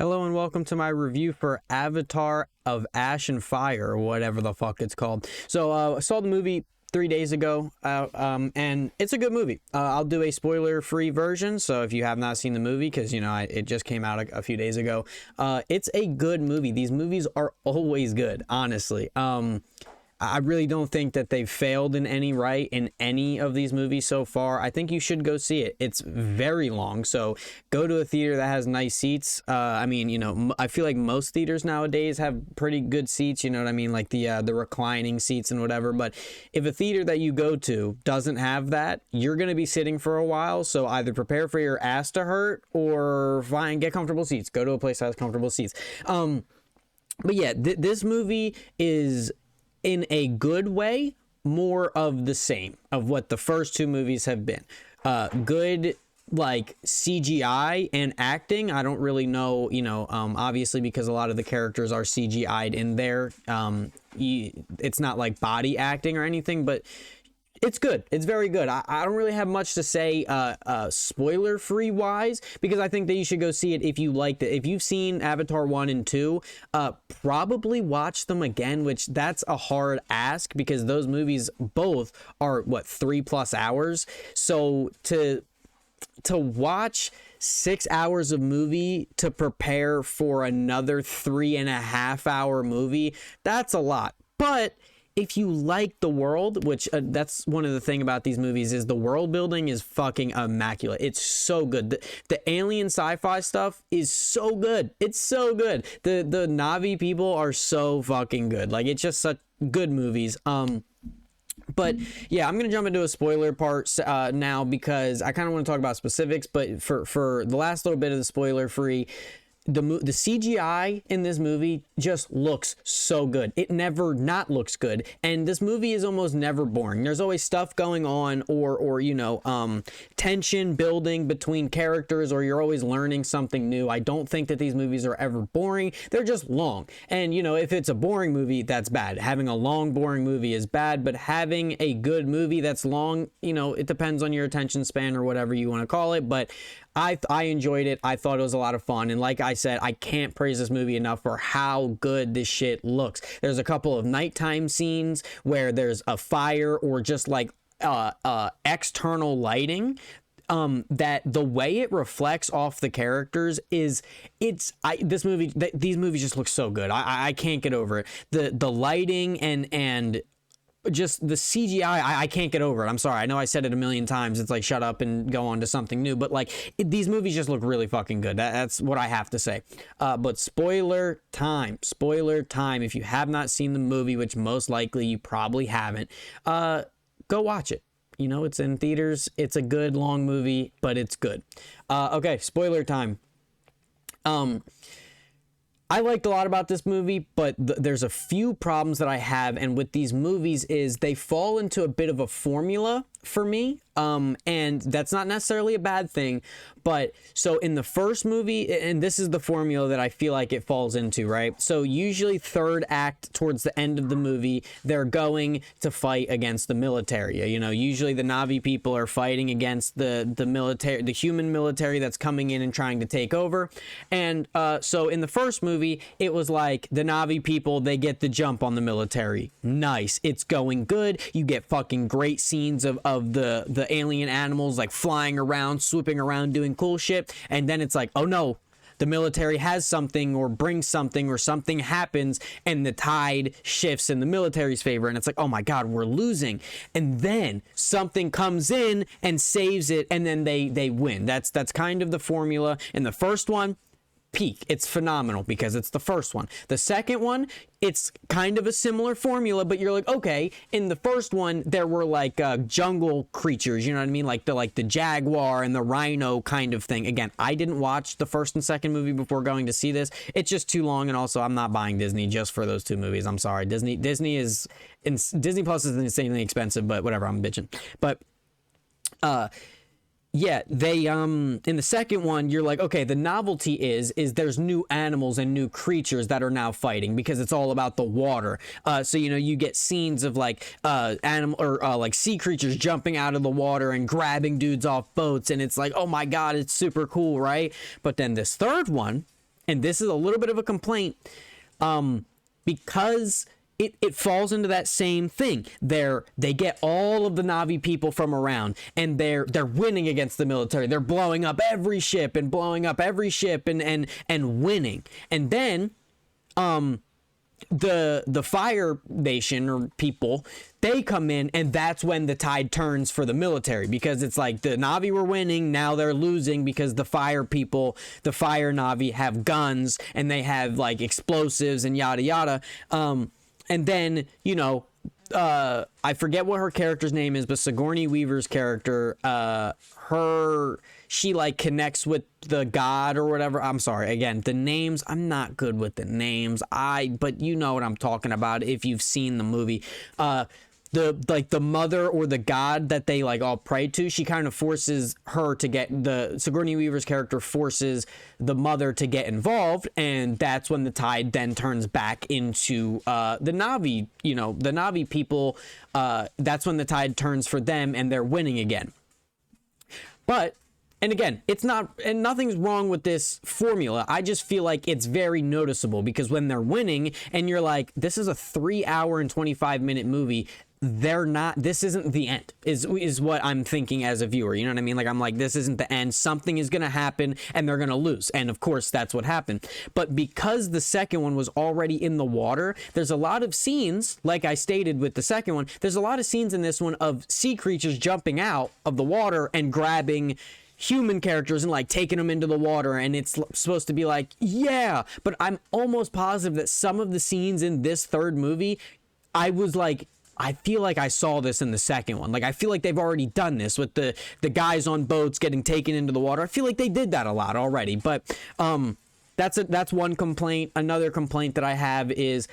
Hello and welcome to my review for Avatar of Ash and Fire, or whatever the fuck it's called. So I saw the movie 3 days ago, and it's a good movie. I'll do a spoiler-free version, so if you have not seen the movie, because, you know, it just came out a few days ago, it's a good movie. These movies are always good, honestly. I really don't think that they've failed in any right in any of these movies so far. I think you should go see it. It's very long, so go to a theater that has nice seats. I mean, you know, I feel like most theaters nowadays have pretty good seats, you know what I mean, like the reclining seats and whatever. But if a theater that you go to doesn't have that, you're going to be sitting for a while, so either prepare for your ass to hurt or get comfortable seats. Go to a place that has comfortable seats. But yeah, this movie is, in a good way, more of the same of what the first two movies have been. Good, like, CGI and acting. I don't really know, you know, obviously because a lot of the characters are CGI'd in there. It's not like body acting or anything, but it's good. It's very good. I don't really have much to say spoiler-free wise, because I think that you should go see it if you liked it. If you've seen Avatar 1 and 2, probably watch them again, which that's a hard ask because those movies both are, what, 3+ hours? So to watch 6 hours of movie to prepare for another 3.5 hour movie, that's a lot. But if you like the world, which that's one of the thing about these movies, is the world building is fucking immaculate. It's so good. The alien sci-fi stuff is so good. It's so good. The Na'vi people are so fucking good. Like, it's just such good movies. But yeah, I'm gonna jump into a spoiler part now because I kind of want to talk about specifics. But for the last little bit of the spoiler free, the CGI in this movie just looks so good. It never not looks good, and this movie is almost never boring. There's always stuff going on, or you know, tension building between characters, or you're always learning something new. I don't think that these movies are ever boring. They're just long, and you know, if it's a boring movie, that's bad. Having a long boring movie is bad, but having a good movie that's long, you know, it depends on your attention span or whatever you want to call it. But I enjoyed it. I thought it was a lot of fun. And like I said, I can't praise this movie enough for how good this shit looks. There's a couple of nighttime scenes where there's a fire or just like external lighting that the way it reflects off the characters is, these movies just look so good. I can't get over it. The lighting and just the CGI, I can't get over it. I'm sorry. I know I said it a million times. It's like, shut up and go on to something new. But like, these movies just look really fucking good. That's what I have to say. But spoiler time. Spoiler time. If you have not seen the movie, which most likely you probably haven't, go watch it. You know, it's in theaters. It's a good long movie, but it's good. Okay, spoiler time. I liked a lot about this movie, but there's a few problems that I have, and with these movies is they fall into a bit of a formula for me, and that's not necessarily a bad thing. But so in the first movie, and this is the formula that I feel like it falls into, right? So usually third act, towards the end of the movie, they're going to fight against the military. You know, usually the Na'vi people are fighting against the military, the human military that's coming in and trying to take over. And so in the first movie, it was like the Na'vi people, they get the jump on the military. Nice. It's going good. You get fucking great scenes of the alien animals like flying around, swooping around, doing cool shit. And then it's like, oh no, the military has something or brings something or something happens and the tide shifts in the military's favor. And it's like, oh my God, we're losing. And then something comes in and saves it. And then they win. That's kind of the formula. In the first one, peak. It's phenomenal because it's the first one. The second one, it's kind of a similar formula, but you're like, okay, in the first one there were like jungle creatures, you know what I mean, like the jaguar and the rhino kind of thing. Again, I didn't watch the first and second movie before going to see this. It's just too long, and also I'm not buying Disney just for those two movies. I'm sorry. Disney Plus is insanely expensive, but whatever, I'm bitching. But yeah, they in the second one, you're like, okay, the novelty is there's new animals and new creatures that are now fighting because it's all about the water. So you know, you get scenes of like animal or like sea creatures jumping out of the water and grabbing dudes off boats, and it's like, oh my God, it's super cool, right? But then this third one, and this is a little bit of a complaint, because it falls into that same thing. They get all of the Na'vi people from around, and they're winning against the military. They're blowing up every ship and winning. And then the Fire Nation or people, they come in, and that's when the tide turns for the military, because it's like the Na'vi were winning, now they're losing because the Fire people, the Fire Na'vi, have guns and they have like explosives and yada yada. And then, you know, I forget what her character's name is, but Sigourney Weaver's character, she like connects with the god or whatever. I'm sorry, again, the names, I'm not good with the names. But you know what I'm talking about if you've seen the movie. The mother or the god that they like all pray to, she kind of forces her to get, Sigourney Weaver's character forces the mother to get involved, and that's when the tide then turns back into the Na'vi, you know, the Na'vi people. That's when the tide turns for them and they're winning again. But, and again, it's not, and nothing's wrong with this formula. I just feel like it's very noticeable, because when they're winning and you're like, this is a 3 hour and 25-minute movie, this isn't the end, is what I'm thinking as a viewer. You know what I mean? Like, I'm like, this isn't the end. Something is going to happen and they're going to lose. And of course, that's what happened. But because the second one was already in the water, there's a lot of scenes, like I stated with the second one, there's a lot of scenes in this one of sea creatures jumping out of the water and grabbing human characters and like taking them into the water, and it's supposed to be like, yeah. But I'm almost positive that some of the scenes in this third movie, I was like, I feel like I saw this in the second one. Like, I feel like they've already done this with the guys on boats getting taken into the water. I feel like they did that a lot already. But that's one complaint. Another complaint that I have is,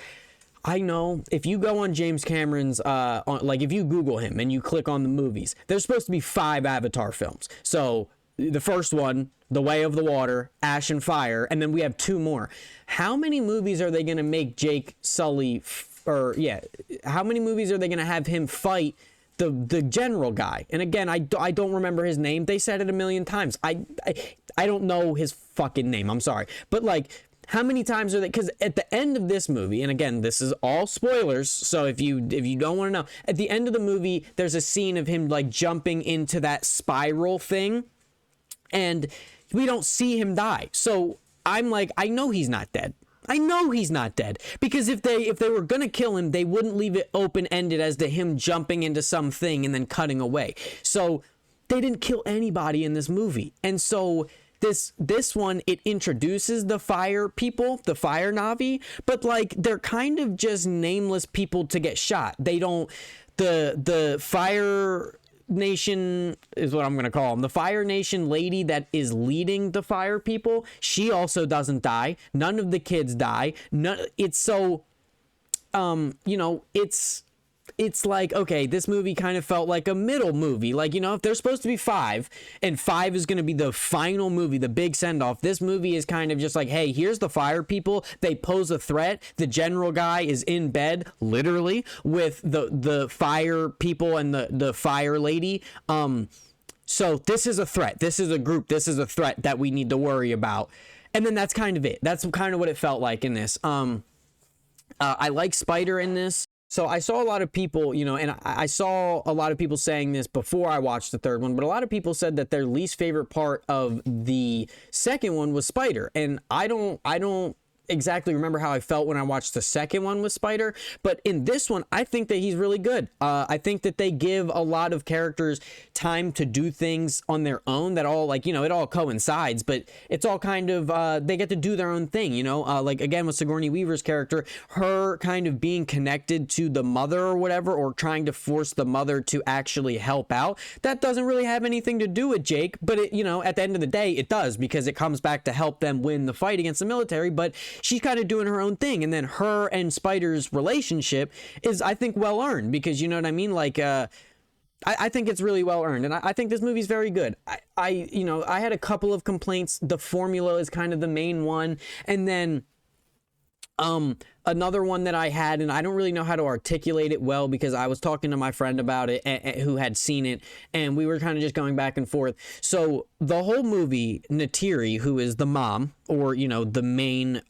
I know if you go on James Cameron's, like if you Google him and you click on the movies, there's supposed to be 5 Avatar films. So the first one, The Way of the Water, Ash and Fire, and then we have 2 more. How many movies are they going to make Jake Sully how many movies are they going to have him fight the general guy? And again, I don't remember his name. They said it a million times. I don't know his fucking name. I'm sorry. But like, how many times are they? Because at the end of this movie, and again, this is all spoilers, so if you don't want to know, at the end of the movie, there's a scene of him like jumping into that spiral thing, and we don't see him die. So I'm like, I know he's not dead. I know he's not dead, because if they were going to kill him, they wouldn't leave it open-ended as to him jumping into something and then cutting away. So they didn't kill anybody in this movie. And so this one, it introduces the fire people, the Fire Na'vi, but like, they're kind of just nameless people to get shot. They don't, the Fire Nation is what I'm going to call them. The Fire Nation lady that is leading the fire people, she also doesn't die. None of the kids die. It's so, you know, it's like, okay, this movie kind of felt like a middle movie. Like, you know, if there's supposed to be 5 and 5 is going to be the final movie, the big send off, this movie is kind of just like, hey, here's the fire people. They pose a threat. The general guy is in bed, literally, with the fire people and the fire lady. So this is a threat. This is a group. This is a threat that we need to worry about. And then that's kind of it. That's kind of what it felt like in this. I like Spider in this. So I saw a lot of people, you know, and I saw a lot of people saying this before I watched the third one, but a lot of people said that their least favorite part of the second one was Spider. And I don't exactly remember how I felt when I watched the second one with Spider, but in this one, I think that he's really good. I think that they give a lot of characters time to do things on their own that all, like, you know, it all coincides, but it's all kind of, they get to do their own thing, you know, like again with Sigourney Weaver's character, her kind of being connected to the mother or whatever, or trying to force the mother to actually help out. That doesn't really have anything to do with Jake, but it, you know, at the end of the day, it does, because it comes back to help them win the fight against the military, but she's kind of doing her own thing. And then her and Spider's relationship is, I think, well earned, because, you know what I mean? Like, I think it's really well earned, and I think this movie's very good. You know, I had a couple of complaints. The formula is kind of the main one, and then Another one that I had, and I don't really know how to articulate it well because I was talking to my friend about it who had seen it, and we were kind of just going back and forth. So the whole movie, Neytiri, who is the mom, or, you know, the main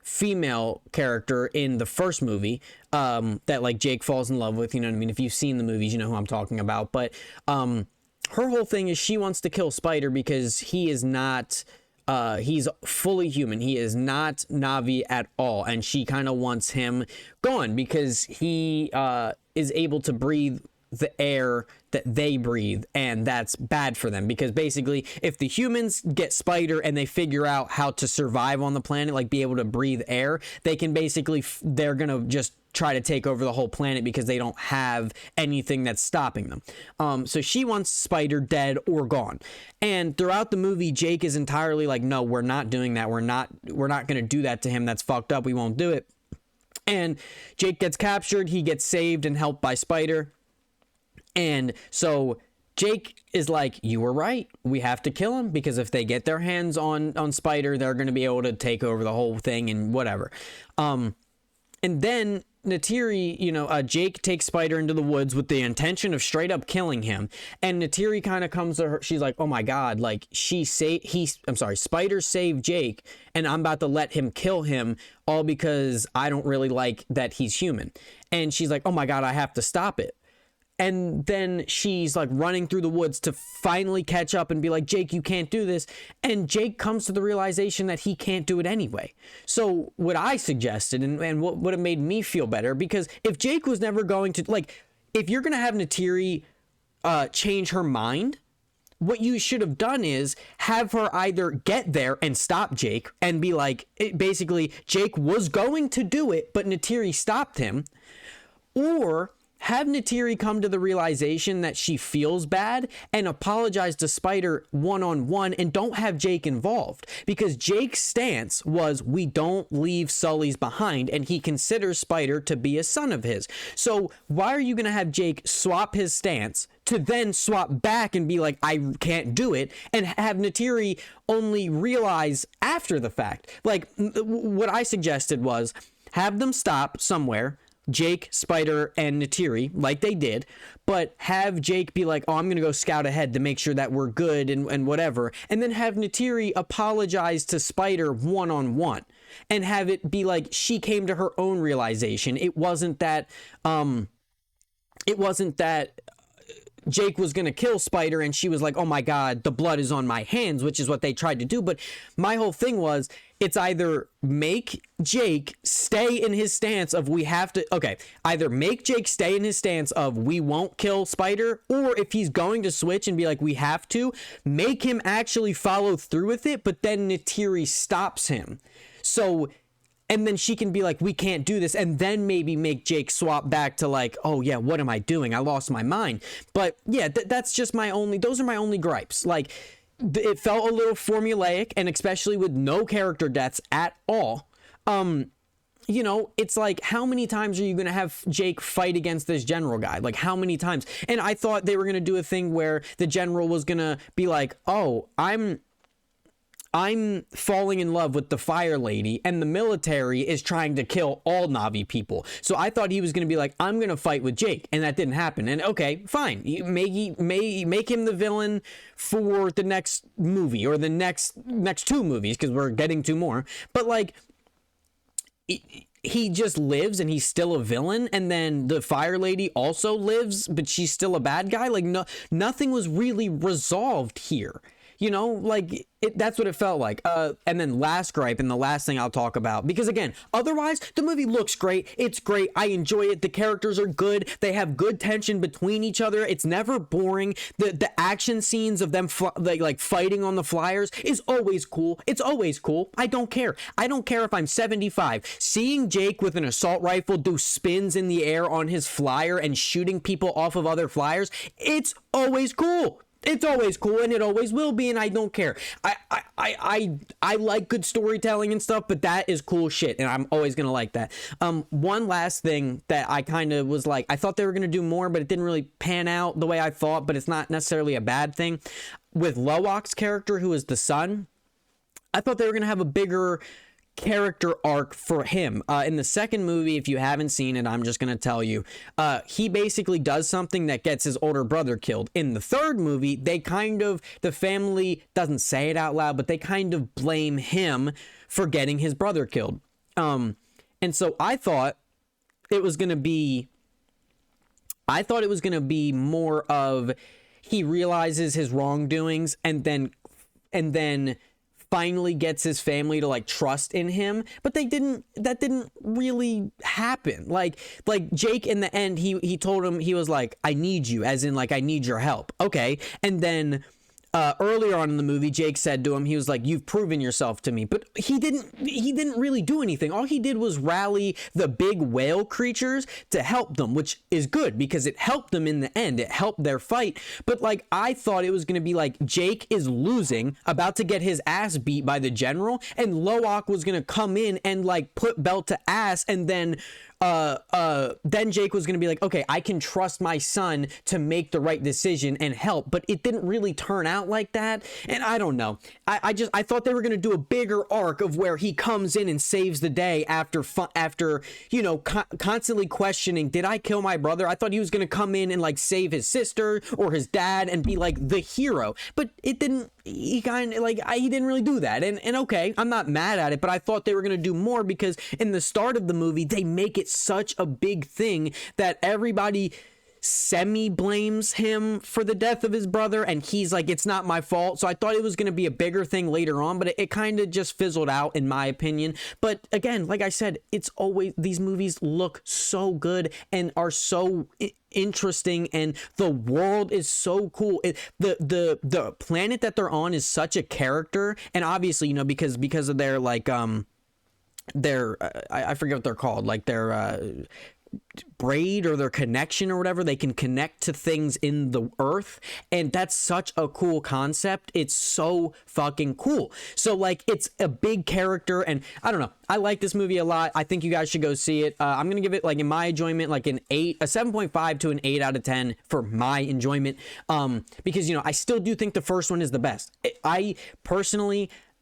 female character in the first movie, that like Jake falls in love with, you know what I mean? If you've seen the movies, you know who I'm talking about. But her whole thing is she wants to kill Spider because he is not, he's fully human. He is not Na'vi at all. And she kind of wants him gone because he is able to breathe the air that they breathe, and that's bad for them because basically if the humans get Spider and they figure out how to survive on the planet, like be able to breathe air, they can basically they're gonna just try to take over the whole planet because they don't have anything that's stopping them. So she wants Spider dead or gone, and throughout the movie Jake is entirely like, no, we're not doing that, we're not gonna do that to him, that's fucked up, we won't do it. And Jake gets captured, he gets saved and helped by Spider. And so Jake is like, you were right, we have to kill him because if they get their hands on Spider, they're going to be able to take over the whole thing and whatever. And then Neytiri, you know, Jake takes Spider into the woods with the intention of straight up killing him. And Neytiri kind of comes to her, she's like, oh my God, like Spider saved Jake and I'm about to let him kill him all because I don't really like that he's human. And she's like, oh my God, I have to stop it. And then she's like running through the woods to finally catch up and be like, Jake, you can't do this. And Jake comes to the realization that he can't do it anyway. So what I suggested and what would have made me feel better, because if Jake was never going to, like, if you're going to have Neytiri change her mind, what you should have done is have her either get there and stop Jake and be like, basically, Jake was going to do it, but Neytiri stopped him, or have Neytiri come to the realization that she feels bad and apologize to Spider one-on-one and don't have Jake involved, because Jake's stance was we don't leave Sully's behind and he considers Spider to be a son of his. So why are you going to have Jake swap his stance to then swap back and be like, I can't do it, and have Neytiri only realize after the fact? Like, what I suggested was have them stop somewhere, Jake, Spider, and Neytiri, like they did, but have Jake be like, oh, I'm going to go scout ahead to make sure that we're good and whatever, and then have Neytiri apologize to Spider one-on-one, and have it be like she came to her own realization. It wasn't that Jake was going to kill Spider and she was like, oh my God, the blood is on my hands, which is what they tried to do. But my whole thing was, it's either make Jake stay in his stance of either make Jake stay in his stance of we won't kill Spider, or if he's going to switch and be like, we have to, make him actually follow through with it, but then Neytiri stops him. So, and then she can be like, we can't do this, and then maybe make Jake swap back to like, oh yeah, what am I doing? I lost my mind. But yeah, that's just those are my only gripes. Like, it felt a little formulaic, and especially with no character deaths at all. You know, it's like, how many times are you going to have Jake fight against this general guy? Like, how many times? And I thought they were going to do a thing where the general was going to be like, oh, I'm falling in love with the Fire Lady, and the military is trying to kill all Na'vi people. So I thought he was going to be like, I'm going to fight with Jake, and that didn't happen. And okay, fine. You make him the villain for the next movie, or the next two movies, because we're getting two more. But like, he just lives and he's still a villain, and then the Fire Lady also lives, but she's still a bad guy. Like, nothing was really resolved here. You know, like, that's what it felt like. And then last gripe, and the last thing I'll talk about, because again, otherwise, the movie looks great. It's great. I enjoy it. The characters are good. They have good tension between each other. It's never boring. The action scenes of them like fighting on the flyers is always cool. It's always cool. I don't care. I don't care if I'm 75. Seeing Jake with an assault rifle do spins in the air on his flyer and shooting people off of other flyers, it's always cool. It's always cool, and it always will be, and I don't care. I like good storytelling and stuff, but that is cool shit, and I'm always gonna like that. One last thing that I kind of was like, I thought they were gonna do more, but it didn't really pan out the way I thought, but it's not necessarily a bad thing. With Loak's character, who is the son, I thought they were gonna have a bigger character arc for him. In the second movie, if you haven't seen it, I'm just gonna tell you, he basically does something that gets his older brother killed. In the third movie, they kind of, the family doesn't say it out loud, but they kind of blame him for getting his brother killed. And so I thought it was gonna be more of, he realizes his wrongdoings and then finally gets his family to like trust in him, but that didn't really happen. Like Jake in the end, he told him, he was like, I need you, as in like, I need your help. Okay. And then earlier on in the movie, Jake said to him, he was like, you've proven yourself to me, but he didn't really do anything. All he did was rally the big whale creatures to help them, which is good because it helped them in the end. It helped their fight. But like, I thought it was going to be like, Jake is losing, about to get his ass beat by the general, and Loak was going to come in and like put belt to ass, and then Jake was gonna be like, okay, I can trust my son to make the right decision and help, but it didn't really turn out like that. And I don't know, I thought they were gonna do a bigger arc of where he comes in and saves the day after you know, constantly questioning, did I kill my brother? I thought he was gonna come in and like save his sister or his dad and be like the hero, but it didn't. He didn't really do that. And okay, I'm not mad at it, but I thought they were going to do more, because in the start of the movie, they make it such a big thing that everybody semi blames him for the death of his brother, and he's like, it's not my fault. So I thought it was going to be a bigger thing later on, but it kind of just fizzled out in my opinion. But again, like I said, it's always, these movies look so good and are so interesting, and the world is so cool. The planet that they're on is such a character, and obviously, you know, because of their like their I forget what they're called, like their braid or their connection or whatever, they can connect to things in the earth, and that's such a cool concept. It's so fucking cool. So like, it's a big character, and I don't know, I like this movie a lot. I think you guys should go see it. I'm gonna give it, like, in my enjoyment, like a 7.5 to an 8 out of 10 for my enjoyment, because, you know, I still do think the first one is the best.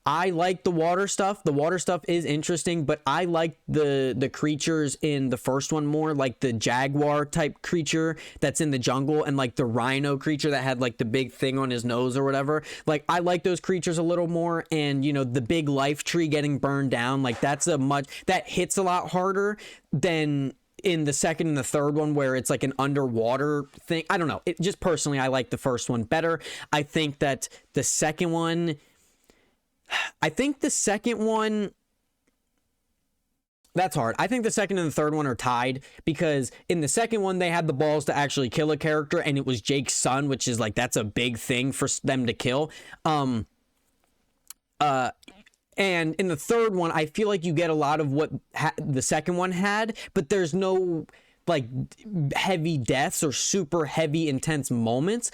I like the water stuff. The water stuff is interesting, but I like the creatures in the first one more, like the jaguar type creature that's in the jungle, and like the rhino creature that had like the big thing on his nose or whatever. Like, I like those creatures a little more, and, you know, the big life tree getting burned down, like that hits a lot harder than in the second and the third one, where it's like an underwater thing. I don't know. It just, personally, I like the first one better. I think that the second one, that's hard. I think the second and the third one are tied, because in the second one, they had the balls to actually kill a character, and it was Jake's son, which is like, that's a big thing for them to kill. And in the third one, I feel like you get a lot of what the second one had, but there's no like heavy deaths or super heavy intense moments.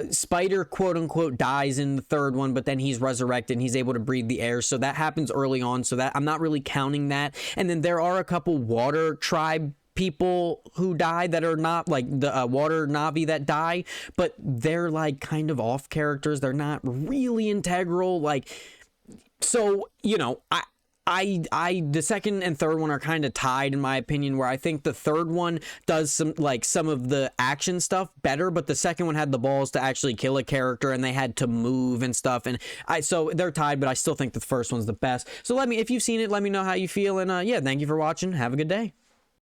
Spider quote unquote dies in the third one, but then he's resurrected and he's able to breathe the air, so that happens early on, so that I'm not really counting that. And then there are a couple water tribe people who die that are not like the water Navi that die, but they're like kind of off characters. They're not really integral, like, so, you know, the second and third one are kind of tied in my opinion, where I think the third one does some of the action stuff better, but the second one had the balls to actually kill a character, and they had to move and stuff, and so they're tied, but I still think the first one's the best. So if you've seen it, let me know how you feel, and yeah, thank you for watching. Have a good day.